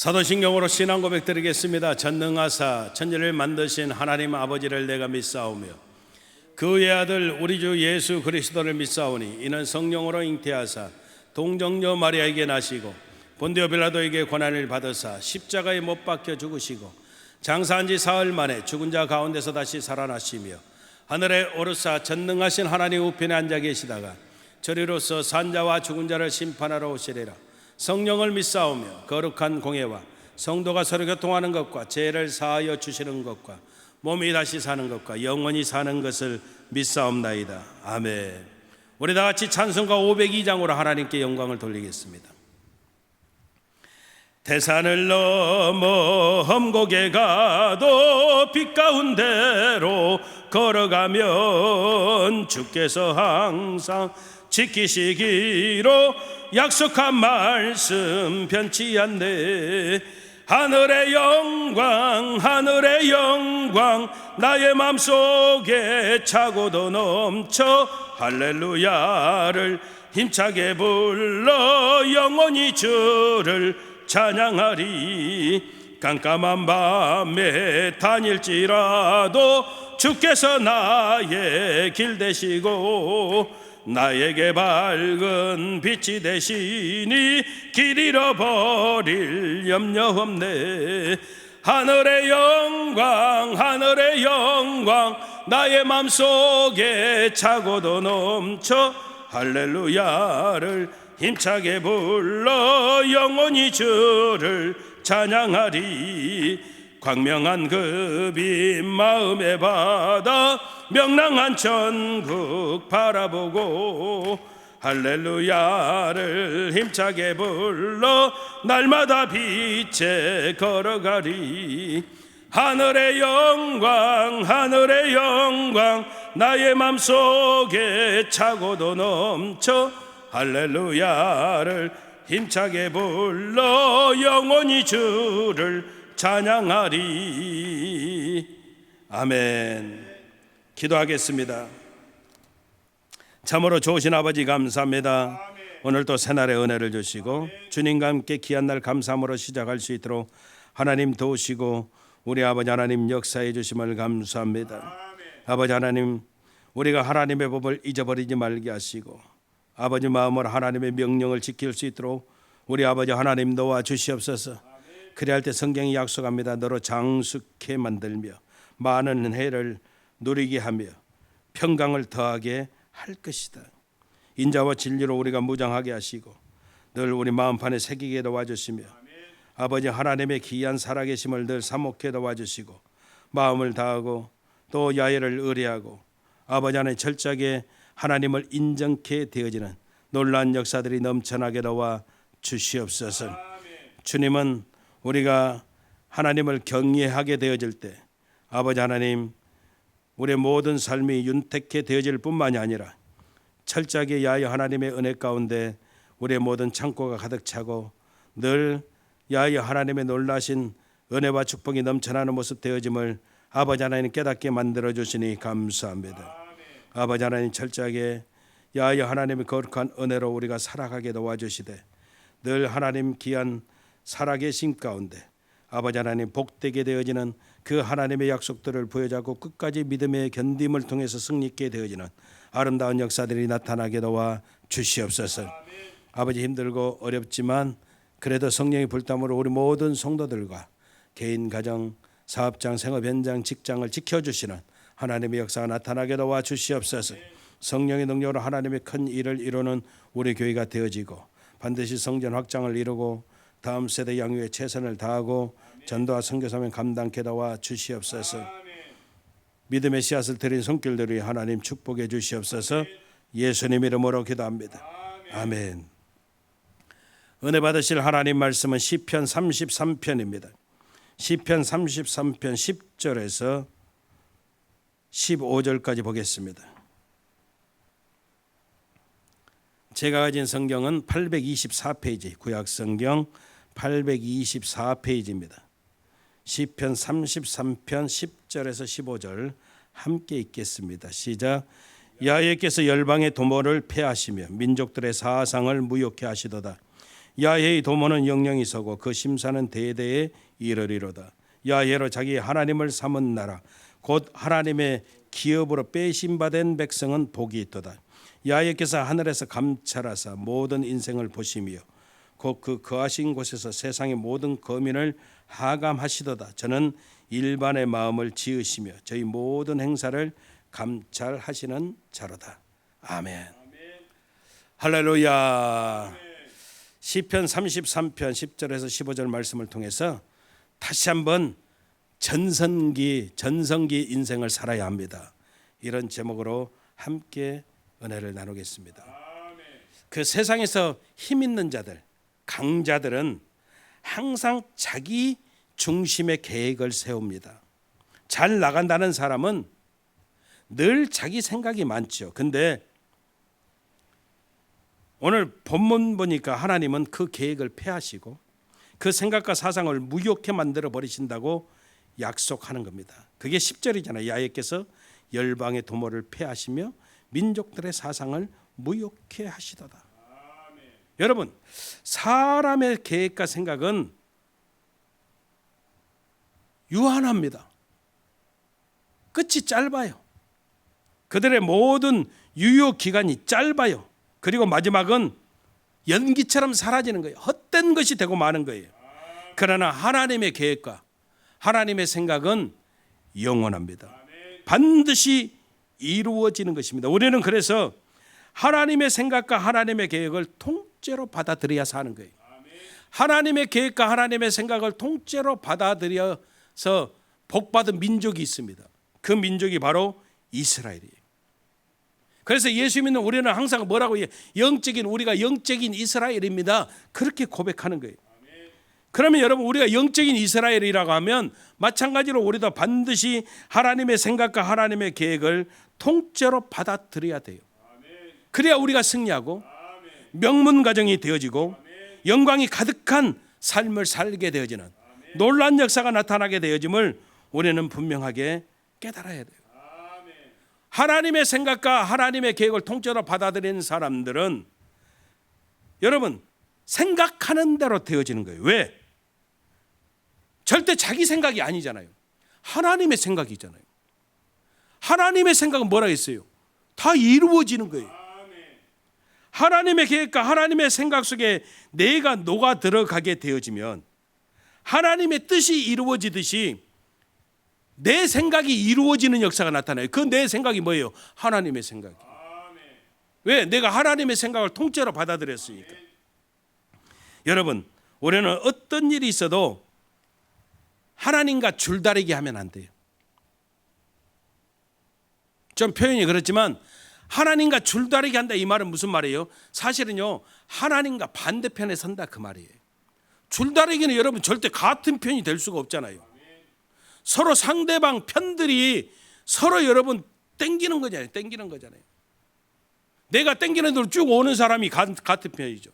사도신경으로 신앙 고백 드리겠습니다. 전능하사 천지를 만드신 하나님 아버지를 내가 믿사오며 그의 아들 우리 주 예수 그리스도를 믿사오니 이는 성령으로 잉태하사 동정녀 마리아에게 나시고 본디오 빌라도에게 고난을 받으사 십자가에 못 박혀 죽으시고 장사한 지 사흘 만에 죽은 자 가운데서 다시 살아나시며 하늘에 오르사 전능하신 하나님 우편에 앉아 계시다가 저리로서 산자와 죽은 자를 심판하러 오시리라. 성령을 믿사오며 거룩한 공예와 성도가 서로 교통하는 것과 죄를 사하여 주시는 것과 몸이 다시 사는 것과 영원히 사는 것을 믿사옵나이다. 아멘. 우리 다 같이 찬송가 502장으로 하나님께 영광을 돌리겠습니다. 대산을 넘어 험곡에 가도 빛 가운데로 걸어가면 주께서 항상 지키시기로 약속한 말씀 변치 않네. 하늘의 영광 하늘의 영광 나의 맘속에 차고도 넘쳐 할렐루야를 힘차게 불러 영원히 주를 찬양하리. 깜깜한 밤에 다닐지라도 주께서 나의 길 되시고 나에게 밝은 빛이 되시니 길 잃어버릴 염려 없네. 하늘의 영광 하늘의 영광 나의 맘속에 차고도 넘쳐 할렐루야를 힘차게 불러 영원히 주를 찬양하리. 광명한 그 빛 마음에 받아 명랑한 천국 바라보고 할렐루야를 힘차게 불러 날마다 빛에 걸어가리. 하늘의 영광 하늘의 영광 나의 맘속에 차고도 넘쳐 할렐루야를 힘차게 불러 영원히 주를 찬양하리. 아멘. 기도하겠습니다. 참으로 좋으신 아버지 감사합니다. 오늘 또 새날의 은혜를 주시고 주님과 함께 귀한 날 감사함으로 시작할 수 있도록 하나님 도우시고 우리 아버지 하나님 역사해 주심을 감사합니다. 아버지 하나님, 우리가 하나님의 법을 잊어버리지 말게 하시고 아버지 마음으로 하나님의 명령을 지킬 수 있도록 우리 아버지 하나님 도와주시옵소서. 그리할 때 성경이 약속합니다. 너로 장수케 만들며 많은 해를 누리게 하며 평강을 더하게 할 것이다. 인자와 진리로 우리가 무장하게 하시고 늘 우리 마음판에 새기게 도와주시며 아버지 하나님의 귀한 살아계심을 늘 사목해 도와주시고 마음을 다하고 또 야외를 의뢰하고 아버지 하나님 철저하게 하나님을 인정케 되어지는 놀라운 역사들이 넘쳐나게 도와 주시옵소서. 주님은 우리가 하나님을 경외하게 되어질 때 아버지 하나님, 우리의 모든 삶이 윤택해 되어질 뿐만이 아니라 철저하게 야외 하나님의 은혜 가운데 우리의 모든 창고가 가득 차고 늘 야외 하나님의 놀라신 은혜와 축복이 넘쳐나는 모습 되어짐을 아버지 하나님 깨닫게 만들어 주시니 감사합니다. 아버지 하나님, 철저하게 야외 하나님의 거룩한 은혜로 우리가 살아가게 도와주시되 늘 하나님 귀한 살아계심 가운데 아버지 하나님 복되게 되어지는 그 하나님의 약속들을 부여잡고 끝까지 믿음의 견딤을 통해서 승리있게 되어지는 아름다운 역사들이 나타나게 도와 주시옵소서. 아버지, 힘들고 어렵지만 그래도 성령의 불담으로 우리 모든 성도들과 개인, 가정, 사업장, 생업 현장, 직장을 지켜주시는 하나님의 역사가 나타나게 도와 주시옵소서. 성령의 능력으로 하나님의 큰 일을 이루는 우리 교회가 되어지고 반드시 성전 확장을 이루고 다음 세대 양육에 최선을 다하고 전도와 선교사명 감당케 도와 주시옵소서. 믿음의 씨앗을 드린 손길들이 하나님 축복해 주시옵소서. 예수님 이름으로 기도합니다. 아멘. 은혜 받으실 하나님 말씀은 시편 33편입니다. 시편 33편 10절에서 15절까지 보겠습니다. 제가 가진 성경은 824페이지, 구약성경 824페이지입니다. 시편 33편 10절에서 15절 함께 읽겠습니다. 시작. 야훼께서 열방의 도모를 폐하시며 민족들의 사상을 무욕케 하시도다. 야훼의 도모는 영영이 서고 그 심사는 대대에 이르리로다. 야훼로 자기 하나님을 삼은 나라 곧 하나님의 기업으로 빼심받은 백성은 복이 있도다. 야훼께서 하늘에서 감찰하사 모든 인생을 보시며 곧 그 거하신 곳에서 세상의 모든 거민을 하감하시도다. 저는 일반의 마음을 지으시며 저희 모든 행사를 감찰하시는 자로다. 아멘. 할렐루야. 시편 33편 10절에서 15절 말씀을 통해서 다시 한번 전성기 인생을 살아야 합니다. 이런 제목으로 함께 은혜를 나누겠습니다. 그 세상에서 힘 있는 자들, 강자들은 항상 자기 중심의 계획을 세웁니다. 잘 나간다는 사람은 늘 자기 생각이 많죠. 근데 오늘 본문 보니까 하나님은 그 계획을 폐하시고 그 생각과 사상을 무효케 만들어 버리신다고 약속하는 겁니다. 그게 10절이잖아요. 야훼께서 열방의 도모를 폐하시며 민족들의 사상을 무효케 하시도다. 여러분, 사람의 계획과 생각은 유한합니다. 끝이 짧아요. 그들의 모든 유효 기간이 짧아요. 그리고 마지막은 연기처럼 사라지는 거예요. 헛된 것이 되고 마는 거예요. 그러나 하나님의 계획과 하나님의 생각은 영원합니다. 반드시 이루어지는 것입니다. 우리는 그래서 하나님의 생각과 하나님의 계획을 통째로 받아들여야 사는 거예요. 하나님의 계획과 하나님의 생각을 통째로 받아들여서 복받은 민족이 있습니다. 그 민족이 바로 이스라엘이에요. 그래서 예수 믿는 우리는 항상 뭐라고 해요? 우리가 영적인 이스라엘입니다. 그렇게 고백하는 거예요. 그러면 여러분, 우리가 영적인 이스라엘이라고 하면 마찬가지로 우리도 반드시 하나님의 생각과 하나님의 계획을 통째로 받아들여야 돼요. 그래야 우리가 승리하고 명문 가정이 되어지고 영광이 가득한 삶을 살게 되어지는 놀라운 역사가 나타나게 되어짐을 우리는 분명하게 깨달아야 돼요. 하나님의 생각과 하나님의 계획을 통째로 받아들이는 사람들은 여러분, 생각하는 대로 되어지는 거예요. 왜? 절대 자기 생각이 아니잖아요. 하나님의 생각이잖아요. 하나님의 생각은 뭐라 했어요? 다 이루어지는 거예요. 하나님의 계획과 하나님의 생각 속에 내가 녹아 들어가게 되어지면 하나님의 뜻이 이루어지듯이 내 생각이 이루어지는 역사가 나타나요. 그 내 생각이 뭐예요? 하나님의 생각이. 왜? 내가 하나님의 생각을 통째로 받아들였으니까. 여러분, 우리는 어떤 일이 있어도 하나님과 줄다리기 하면 안 돼요. 좀 표현이 그렇지만 하나님과 줄다리기 한다, 이 말은 무슨 말이에요? 사실은요, 하나님과 반대편에 선다, 그 말이에요. 줄다리기는 여러분 절대 같은 편이 될 수가 없잖아요. 서로 상대방 편들이 서로 여러분 땡기는 거잖아요. 내가 땡기는 대로 쭉 오는 사람이 같은 편이죠.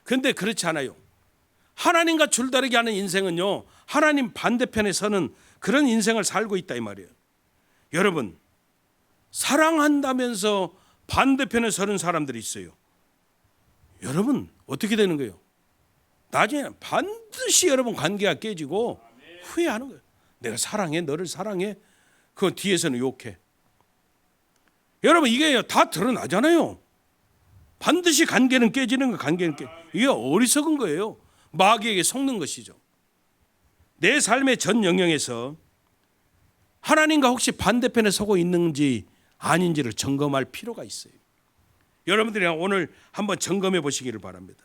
그런데 그렇지 않아요. 하나님과 줄다리기 하는 인생은요, 하나님 반대편에 서는 그런 인생을 살고 있다, 이 말이에요. 여러분, 사랑한다면서 반대편에 서는 사람들이 있어요. 여러분, 어떻게 되는 거예요? 나중에 반드시 여러분 관계가 깨지고 후회하는 거예요. 내가 사랑해, 너를 사랑해. 그 뒤에서는 욕해. 여러분, 이게 다 드러나잖아요. 반드시 관계는 깨지는 거, 이게 어리석은 거예요. 마귀에게 속는 것이죠. 내 삶의 전 영역에서 하나님과 혹시 반대편에 서고 있는지 아닌지를 점검할 필요가 있어요. 여러분들이 오늘 한번 점검해 보시기를 바랍니다.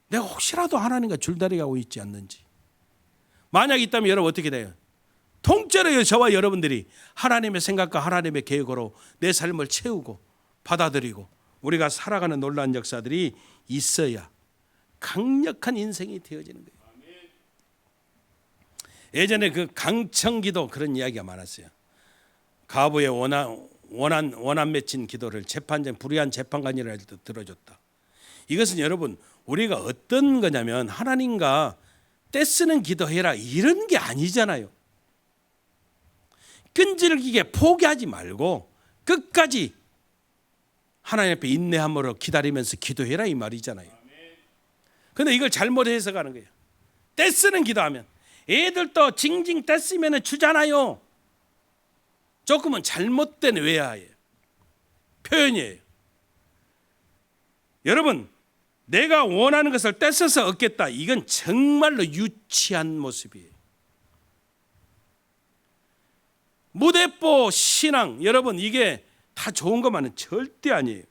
내가 혹시라도 하나님과 줄다리가고 있지 않는지. 만약 있다면 여러분 어떻게 돼요? 통째로 저와 여러분들이 하나님의 생각과 하나님의 계획으로 내 삶을 채우고 받아들이고 우리가 살아가는 놀라운 역사들이 있어야 강력한 인생이 되어지는 거예요. 예전에 그 강청기도 그런 이야기가 많았어요. 가부의 원한 맺힌 기도를 불의한 재판관이라 들어줬다. 이것은 여러분, 우리가 어떤 거냐면 하나님과 떼쓰는 기도해라 이런 게 아니잖아요. 끈질기게 포기하지 말고 끝까지 하나님 앞에 인내함으로 기다리면서 기도해라, 이 말이잖아요. 근데 이걸 잘못 해석하는 거예요. 떼쓰는 기도하면 애들도 징징 떼쓰면 주잖아요. 조금은 잘못된 외화예요. 표현이에요. 여러분, 내가 원하는 것을 떼써서 얻겠다. 이건 정말로 유치한 모습이에요. 무대뽀 신앙, 여러분 이게 다 좋은 것만은 절대 아니에요.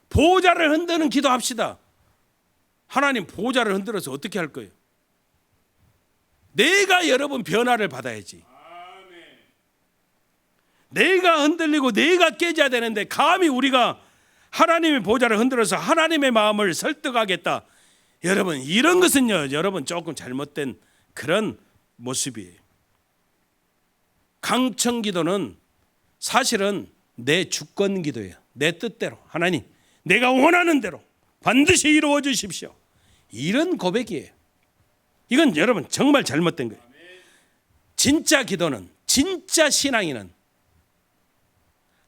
보좌를 흔드는 기도합시다. 하나님 보좌를 흔들어서 어떻게 할 거예요? 내가 여러분 변화를 받아야지. 내가 흔들리고 내가 깨져야 되는데 감히 우리가 하나님의 보좌를 흔들어서 하나님의 마음을 설득하겠다. 여러분 이런 것은요, 여러분 조금 잘못된 그런 모습이에요. 강청 기도는 사실은 내 주권 기도예요. 내 뜻대로 하나님 내가 원하는 대로 반드시 이루어 주십시오. 이런 고백이에요. 이건 여러분 정말 잘못된 거예요. 진짜 기도는, 진짜 신앙인은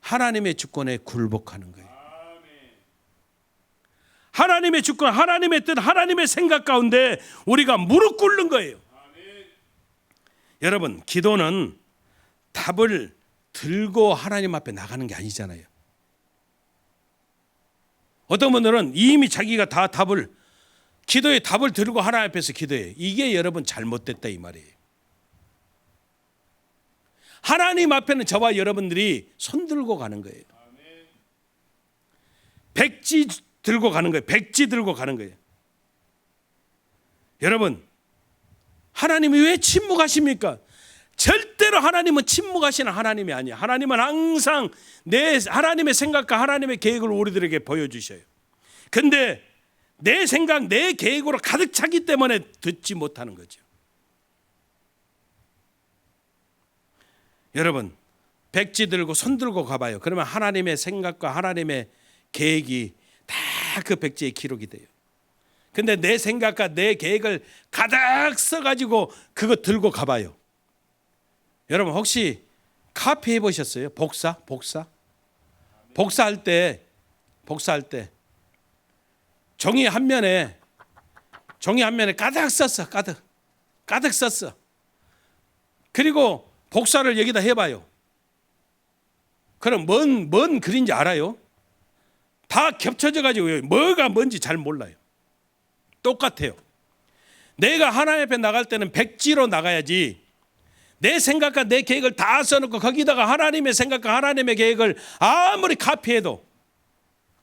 하나님의 주권에 굴복하는 거예요. 하나님의 주권, 하나님의 뜻, 하나님의 생각 가운데 우리가 무릎 꿇는 거예요. 여러분 기도는 답을 들고 하나님 앞에 나가는 게 아니잖아요. 어떤 분들은 이미 자기가 다 답을, 기도의 답을 들고 하나님 앞에서 기도해요. 이게 여러분 잘못됐다 이 말이에요. 하나님 앞에는 저와 여러분들이 손 들고 가는 거예요. 백지 들고 가는 거예요. 백지 들고 가는 거예요. 여러분 하나님이 왜 침묵하십니까? 절대로 하나님은 침묵하시는 하나님이 아니에요. 하나님은 항상 하나님의 생각과 하나님의 계획을 우리들에게 보여주셔요. 근데 내 생각, 내 계획으로 가득 차기 때문에 듣지 못하는 거죠. 여러분 백지 들고 손 들고 가봐요. 그러면 하나님의 생각과 하나님의 계획이 다 그 백지에 기록이 돼요. 근데 내 생각과 내 계획을 가득 써가지고 그거 들고 가봐요. 여러분 혹시 카피 해보셨어요? 복사할 때 종이 한 면에 가득 썼어. 가득 썼어. 그리고 복사를 여기다 해봐요. 그럼 뭔 글인지 알아요? 다 겹쳐져 가지고 뭐가 뭔지 잘 몰라요. 똑같아요. 내가 하나님 앞에 나갈 때는 백지로 나가야지. 내 생각과 내 계획을 다 써놓고 거기다가 하나님의 생각과 하나님의 계획을 아무리 카피해도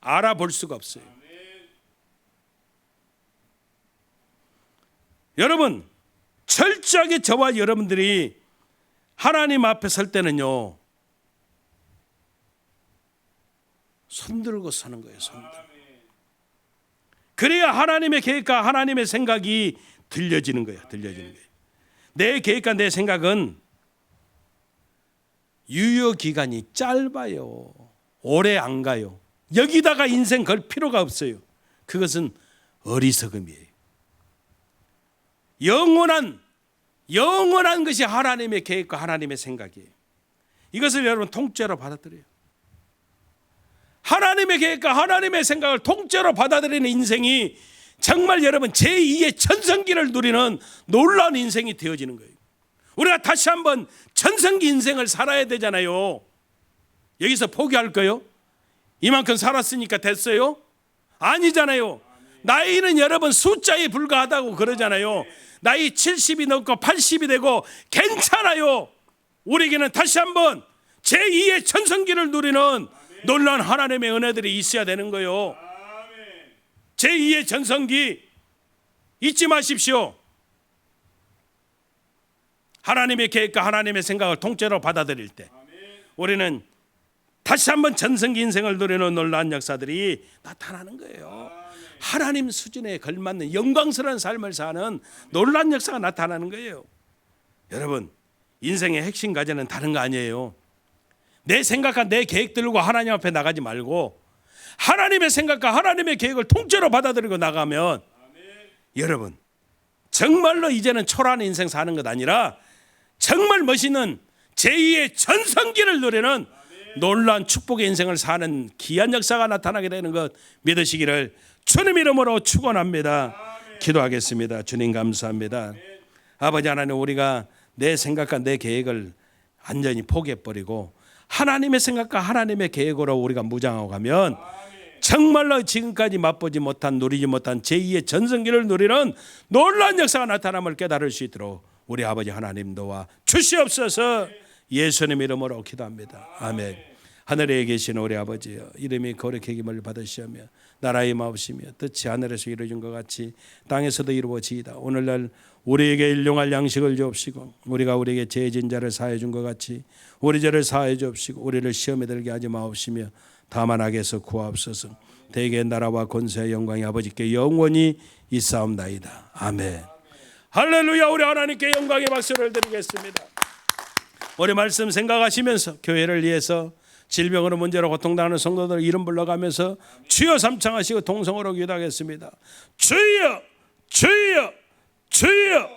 알아볼 수가 없어요. 여러분 철저하게 저와 여러분들이 하나님 앞에 설 때는요 손 들고 서는 거예요. 손 들고. 그래야 하나님의 계획과 하나님의 생각이 들려지는 거예요. 내 계획과 내 생각은 유효 기간이 짧아요. 오래 안 가요. 여기다가 인생 걸 필요가 없어요. 그것은 어리석음이에요. 영원한 것이 하나님의 계획과 하나님의 생각이에요. 이것을 여러분 통째로 받아들여요. 하나님의 계획과 하나님의 생각을 통째로 받아들이는 인생이 정말 여러분 제2의 전성기를 누리는 놀라운 인생이 되어지는 거예요. 우리가 다시 한번 전성기 인생을 살아야 되잖아요. 여기서 포기할까요? 이만큼 살았으니까 됐어요? 아니잖아요. 나이는 여러분 숫자에 불과하다고 그러잖아요. 나이 70이 넘고 80이 되고 괜찮아요. 우리에게는 다시 한번 제2의 전성기를 누리는 놀라운 하나님의 은혜들이 있어야 되는 거예요. 제2의 전성기 잊지 마십시오. 하나님의 계획과 하나님의 생각을 통째로 받아들일 때 우리는 다시 한번 전성기 인생을 누리는 놀라운 역사들이 나타나는 거예요. 하나님 수준에 걸맞는 영광스러운 삶을 사는 놀라운 역사가 나타나는 거예요. 여러분 인생의 핵심 과제는 다른 거 아니에요. 내 생각과 내 계획 들고 하나님 앞에 나가지 말고 하나님의 생각과 하나님의 계획을 통째로 받아들이고 나가면 여러분 정말로 이제는 초라한 인생 사는 것 아니라 정말 멋있는 제2의 전성기를 누리는 놀라운 축복의 인생을 사는 귀한 역사가 나타나게 되는 것 믿으시기를 주님 이름으로 축원합니다. 기도하겠습니다. 주님 감사합니다. 아버지 하나님, 우리가 내 생각과 내 계획을 완전히 포기해버리고 하나님의 생각과 하나님의 계획으로 우리가 무장하고 가면 정말로 지금까지 맛보지 못한, 누리지 못한 제2의 전성기를 누리는 놀라운 역사가 나타남을 깨달을 수 있도록 우리 아버지 하나님 도와 주시옵소서. 예수님 이름으로 기도합니다. 아멘. 하늘에 계신 우리 아버지여, 이름이 거룩히 여김을 받으시며 나라의 마옵시며 뜻이 하늘에서 이루어진 것 같이 땅에서도 이루어지이다. 오늘날 우리에게 일용할 양식을 주옵시고 우리가 우리에게 죄진 자를 사하여 준 것 같이 우리 죄를 사하여 주옵시고 우리를 시험에 들게 하지 마옵시며 다만 악에서 구하옵소서. 대개 나라와 권세와 영광이 아버지께 영원히 있사옵나이다. 아멘. 할렐루야. 우리 하나님께 영광의 박수를 드리겠습니다. 우리 말씀 생각하시면서 교회를 위해서 질병으로 문제로 고통당하는 성도들 이름 불러가면서 주여 삼창하시고 동성으로 기도하겠습니다. 주여 주여 주여